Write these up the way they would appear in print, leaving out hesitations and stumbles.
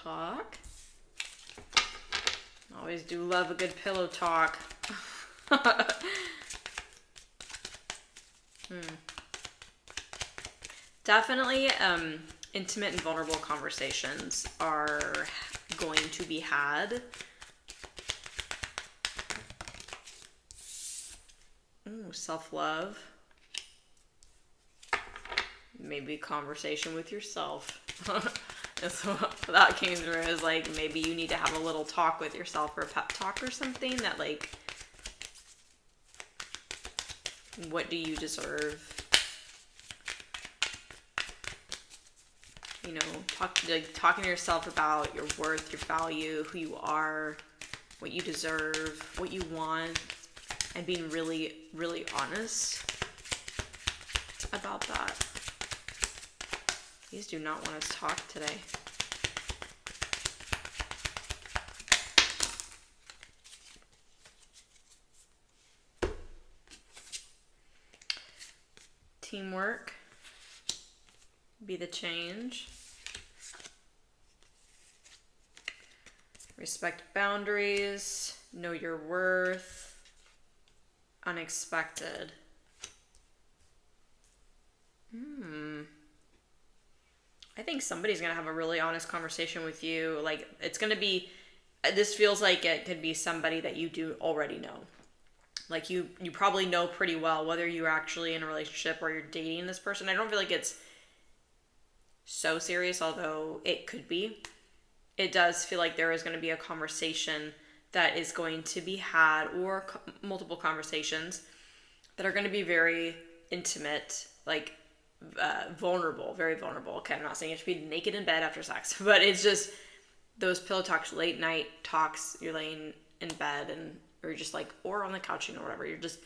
talk. Always do love a good pillow talk. Definitely, intimate and vulnerable conversations are going to be had. Ooh, self-love. Maybe conversation with yourself. That's what that came through, is like maybe you need to have a little talk with yourself, or a pep talk or something, that like, what do you deserve? You know, talking to yourself about your worth, your value, who you are, what you deserve, what you want, and being really, really honest about that. These do not want us to talk today. Teamwork. Be the change. Respect boundaries. Know your worth. Unexpected. I think somebody's going to have a really honest conversation with you. Like, it's going to be, this feels like it could be somebody that you do already know. Like, you probably know pretty well, whether you're actually in a relationship or you're dating this person. I don't feel like it's so serious, although it could be. It does feel like there is going to be a conversation that is going to be had, or multiple conversations that are going to be very intimate, like vulnerable, very vulnerable. Okay, I'm not saying you have to be naked in bed after sex, but it's just those pillow talks, late night talks. You're laying in bed, and or just like, or on the couch, or whatever. You're just,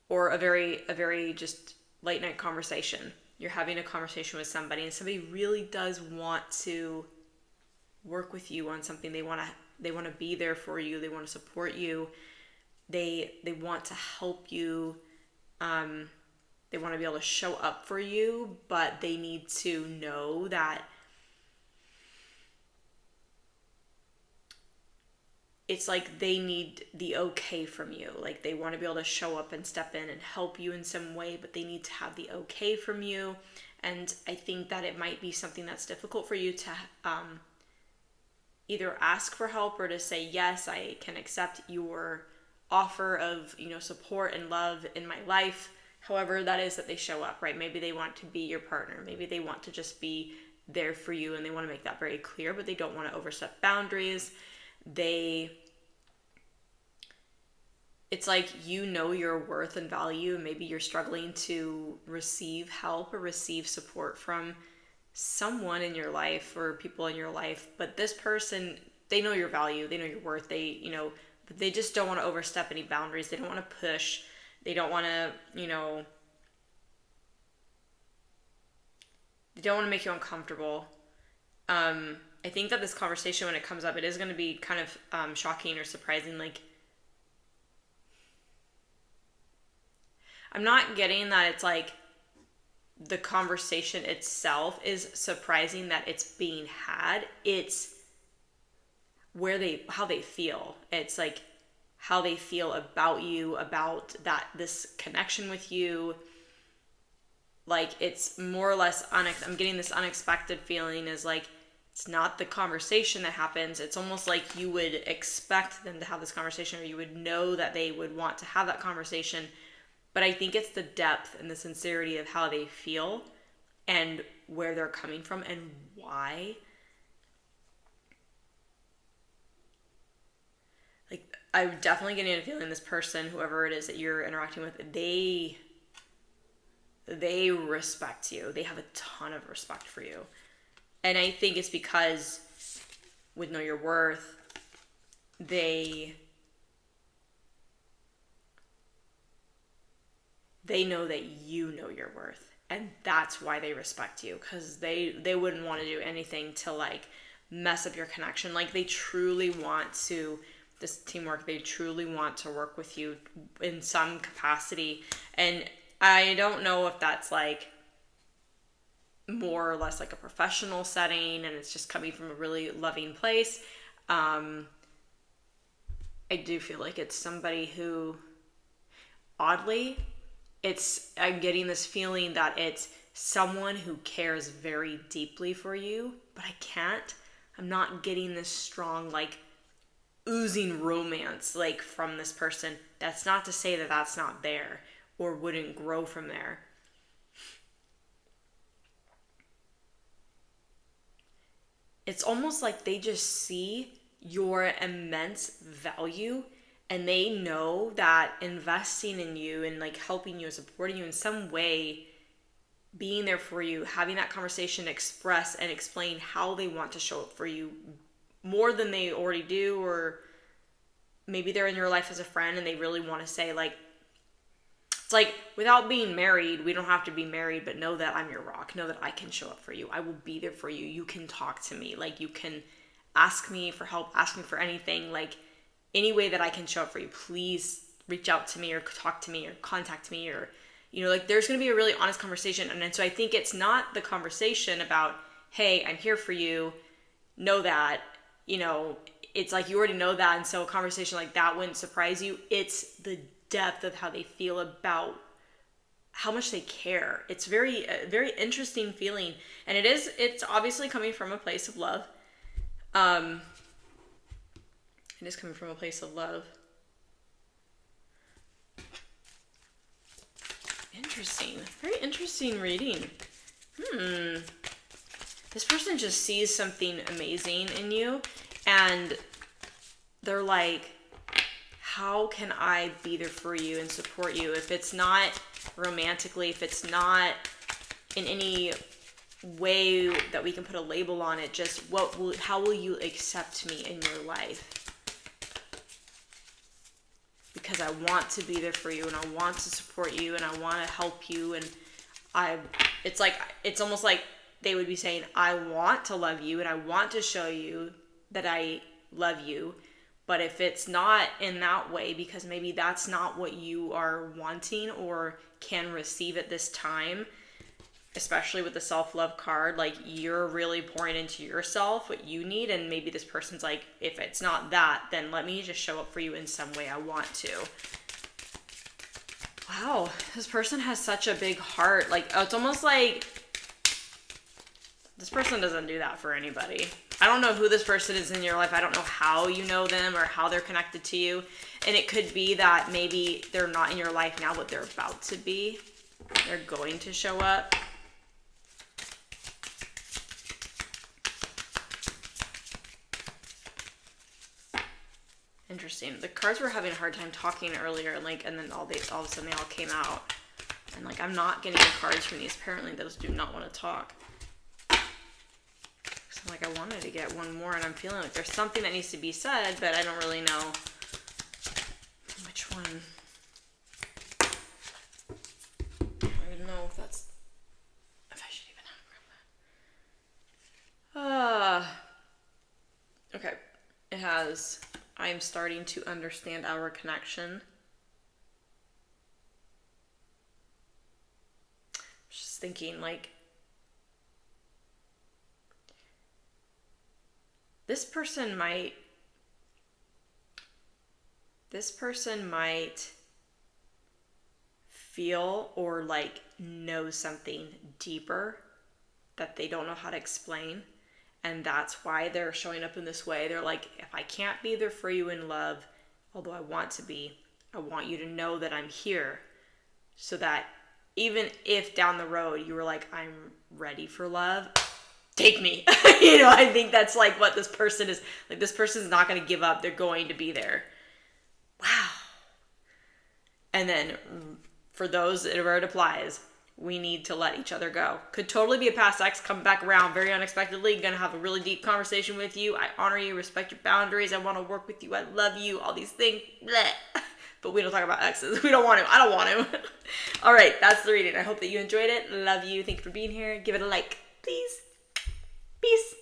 or a very just late night conversation. You're having a conversation with somebody, and somebody really does want to work with you on something. They want to be there for you. They want to support you. They want to help you. They want to be able to show up for you, but they need to know that it's like they need the okay from you. Like, they want to be able to show up and step in and help you in some way, but they need to have the okay from you. And I think that it might be something that's difficult for you to either ask for help, or to say, yes, I can accept your offer of, support and love in my life. However that is that they show up, right? Maybe they want to be your partner. Maybe they want to just be there for you, and they want to make that very clear, but they don't want to overstep boundaries. It's like, your worth and value. Maybe you're struggling to receive help or receive support from someone in your life or people in your life, but this person, they know your value, they know your worth, they just don't want to overstep any boundaries. They don't want to push. They don't want to, they don't want to make you uncomfortable. I think that this conversation, when it comes up, it is going to be kind of shocking or surprising. Like, I'm not getting that it's like the conversation itself is surprising that it's being had. It's how they feel. It's like how they feel about you, about this connection with you. Like, it's more or less I'm getting this unexpected feeling, is like, it's not the conversation that happens. It's almost like you would expect them to have this conversation, or you would know that they would want to have that conversation. But I think it's the depth and the sincerity of how they feel and where they're coming from and why. Like, I'm definitely getting a feeling this person, whoever it is that you're interacting with, they respect you. They have a ton of respect for you. And I think it's because with Know Your Worth, they know that you know your worth. And that's why they respect you, because they wouldn't want to do anything to like mess up your connection. Like, they truly want to, this teamwork, they truly want to work with you in some capacity. And I don't know if that's like more or less like a professional setting, and it's just coming from a really loving place. I do feel like it's somebody who, oddly, I'm getting this feeling that it's someone who cares very deeply for you, but I'm not getting this strong, like, oozing romance, like, from this person. That's not to say that that's not there or wouldn't grow from there. It's almost like they just see your immense value, and they know that investing in you and like helping you and supporting you in some way, being there for you, having that conversation, express and explain how they want to show up for you more than they already do, or maybe they're in your life as a friend and they really want to say, like, it's like, without being married, we don't have to be married, but know that I'm your rock. Know that I can show up for you. I will be there for you. You can talk to me. Like, you can ask me for help, ask me for anything. Like, any way that I can show up for you, please reach out to me or talk to me or contact me, or, like, there's going to be a really honest conversation. And so I think it's not the conversation about, hey, I'm here for you. Know that, it's like you already know that. And so a conversation like that wouldn't surprise you. It's the depth of how they feel about how much they care. It's very interesting feeling, and it's obviously coming from a place of love. It is coming from a place of love. Interesting. Very interesting reading. This person just sees something amazing in you, and they're like, how can I be there for you and support you? If it's not romantically, if it's not in any way that we can put a label on it, just how will you accept me in your life? Because I want to be there for you, and I want to support you, and I want to help you, and it's almost like they would be saying, I want to love you, and I want to show you that I love you. But if it's not in that way, because maybe that's not what you are wanting or can receive at this time, especially with the self-love card, like, you're really pouring into yourself what you need, and maybe this person's like, if it's not that, then let me just show up for you in some way I want to. Wow, this person has such a big heart. Like, it's almost like this person doesn't do that for anybody. I don't know who this person is in your life. I don't know how you know them or how they're connected to you. And it could be that maybe they're not in your life now, but they're about to be. They're going to show up. Interesting. The cards were having a hard time talking earlier, and then all of a sudden they all came out. And like, I'm not getting the cards from these. Apparently those do not want to talk. So like, I wanted to get one more, and I'm feeling like there's something that needs to be said, but I don't really know which one. I don't even know if I should even have okay. It has, I am starting to understand our connection. Just thinking, like, this person might feel or like know something deeper that they don't know how to explain. And that's why they're showing up in this way. They're like, if I can't be there for you in love, although I want to be, I want you to know that I'm here, so that even if down the road you were like, I'm ready for love, take me. I think that's like what this person is. Like, this person's not going to give up. They're going to be there. Wow. And then for those where it applies, we need to let each other go. Could totally be a past ex, come back around very unexpectedly, gonna have a really deep conversation with you. I honor you, respect your boundaries. I want to work with you. I love you. All these things. Bleh. But we don't talk about exes. We don't want to. I don't want to. All right, that's the reading. I hope that you enjoyed it. Love you. Thank you for being here. Give it a like, please. Peace.